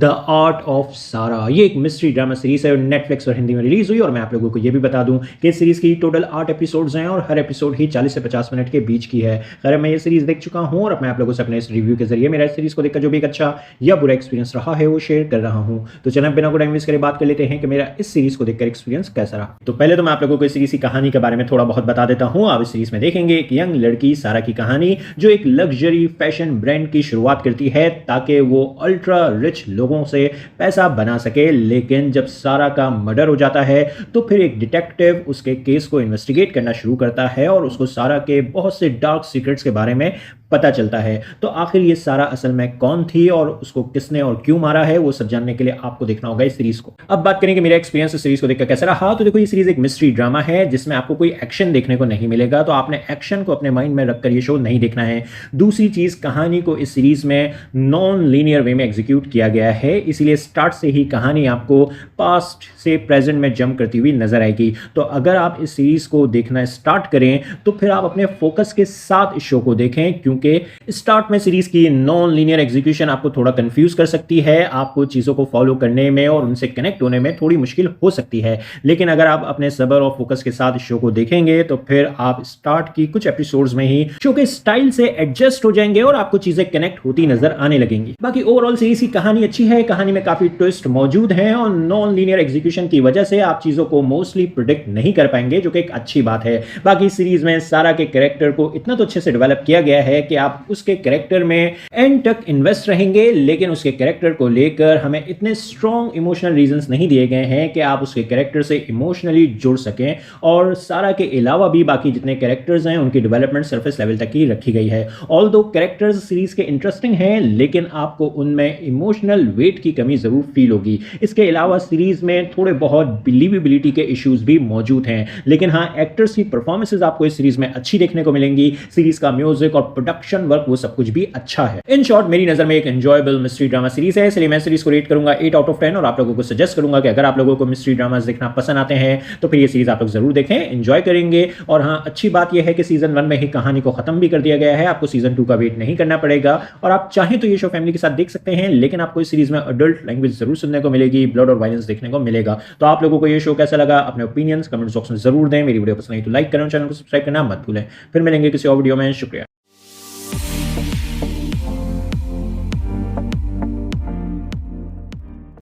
The art of सारा ये एक मिस्ट्री ड्रामा सीरीज है और नेटफ्लिक्स और हिंदी में रिलीज हुई। और मैं आप लोगों को ये भी बता दूं कि इस सीरीज की टोटल 8 एपिसोड्स हैं और हर एपिसोड ही 40 से 50 मिनट के बीच की है। खैर मैं ये सीरीज देख चुका हूं और मैं आप लोगों से अपने इस रिव्यू के जरिए मेरा इस सीरीज को देखकर जो भी एक अच्छा या बुरा एक्सपीरियंस रहा है वो शेयर कर रहा हूं। तो चलिए बिना कोई टाइम वेस्ट करे बात कर लेते हैं कि मेरा इस सीरीज को देखकर एक्सपीरियंस कैसा रहा। तो पहले तो मैं आप लोगों को इस सीरीज की कहानी के बारे में थोड़ा बहुत बता देता हूं। आप इस सीरीज में देखेंगे एक यंग लड़की सारा की कहानी जो एक लग्जरी फैशन ब्रांड की शुरुआत करती है ताकि वो अल्ट्रा रिच लोगों से पैसा बना सके। लेकिन जब सारा का मर्डर हो जाता है तो फिर एक डिटेक्टिव उसके केस को इन्वेस्टिगेट करना शुरू करता है और उसको सारा के बहुत से डार्क सीक्रेट्स के बारे में पता चलता है। तो आखिर ये सारा असल में कौन थी और उसको किसने और क्यों मारा है वो सब जानने के लिए आपको देखना होगा इस सीरीज को। अब बात करें कि मेरा एक्सपीरियंस इस सीरीज को देखकर कैसा रहा। तो देखो ये सीरीज एक मिस्ट्री ड्रामा है जिसमें आपको कोई एक्शन देखने को नहीं मिलेगा, तो आपने एक्शन को अपने माइंड में रखकर ये शो नहीं देखना है। दूसरी चीज, कहानी को इस सीरीज में नॉन लीनियर वे में एग्जीक्यूट किया गया है, इसीलिए स्टार्ट से ही कहानी आपको पास्ट से प्रेजेंट में जंप करती हुई नजर आएगी। तो अगर आप इस सीरीज को देखना स्टार्ट करें तो फिर आप अपने फोकस के साथ इस शो को देखें, क्योंकि स्टार्ट में सीरीज की नॉन लीनियर एग्जीक्यूशन आपको थोड़ा कंफ्यूज कर सकती है, आपको चीजों को फॉलो करने में और उनसे कनेक्ट होने में थोड़ी मुश्किल हो सकती है। लेकिन अगर आप अपने सब्र और फोकस के साथ इस शो को देखेंगे तो फिर आप स्टार्ट की कुछ एपिसोड्स में ही शो के स्टाइल से एडजस्ट हो जाएंगे और आपको चीजें कनेक्ट होती नजर आने लगेंगी। बाकी ओवरऑल सीरीज की कहानी अच्छी है, कहानी में काफी ट्विस्ट मौजूद है और नॉन लीनियर एग्जीक्यूशन की वजह से आप चीजों को मोस्टली प्रिडिक्ट नहीं कर पाएंगे, जो कि एक अच्छी बात है। बाकी सीरीज में सारा के कैरेक्टर को इतना तो अच्छे से डेवलप किया गया है कि आप उसके कैरेक्टर में एंड तक इन्वेस्ट रहेंगे, लेकिन उसके कैरेक्टर को लेकर हमें इतने स्ट्रॉन्ग इमोशनल रीजंस नहीं दिए गए हैं कि आप उसके कैरेक्टर से इमोशनली जुड़ सकें। और सारा के अलावा भी बाकी जितने कैरेक्टर्स हैं उनकी डेवलपमेंट सरफेस लेवल तक ही रखी गई है। ऑल्दो कैरेक्टर्स सीरीज के इंटरेस्टिंग हैं, लेकिन आपको उनमें इमोशनल वेट की कमी जरूर फील होगी। इसके अलावा सीरीज में थोड़े बहुत बिलीवेबिलिटी के इश्यूज भी मौजूद हैं, लेकिन हाँ एक्टर्स की परफॉर्मेंसेज आपको इस सीरीज में अच्छी देखने को मिलेंगी। सीरीज का म्यूजिक और प्रोडक्शन वर्क वो सब कुछ भी अच्छा है। इन शॉर्ट मेरी नजर में एक एंजॉयबल मिस्ट्री ड्रामा सीरीज है, इसलिए मैं सीरीज को रेट करूंगा 8 आउट ऑफ 10 और आप लोगों को सजेस्ट करूंगा कि अगर आप लोगों को मिस्ट्री ड्रामास देखना पसंद आते हैं तो फिर ये सीरीज आप लोग जरूर देखें, एंजॉय करेंगे। और हाँ अच्छी बात यह है कि सीजन 1 में ही कहानी को खत्म भी कर दिया गया है, आपको सीजन 2 का वेट नहीं करना पड़ेगा और आप चाहें तो ये शो फैमिली के साथ देख सकते हैं, लेकिन आपको इस सीरीज में अडल्ट लैंग्वेज जरूर सुनने को मिलेगी, ब्लड और वायलेंस देखने को मिलेगा। तो आप लोगों को ये शो कैसा लगा अपने ओपिनियंस कमेंट बॉक्स में जरूर दें। मेरी वीडियो पसंद आई तो लाइक करें, चैनल को सब्सक्राइब करना मत भूलें। फिर मिलेंगे किसी और वीडियो में। शुक्रिया।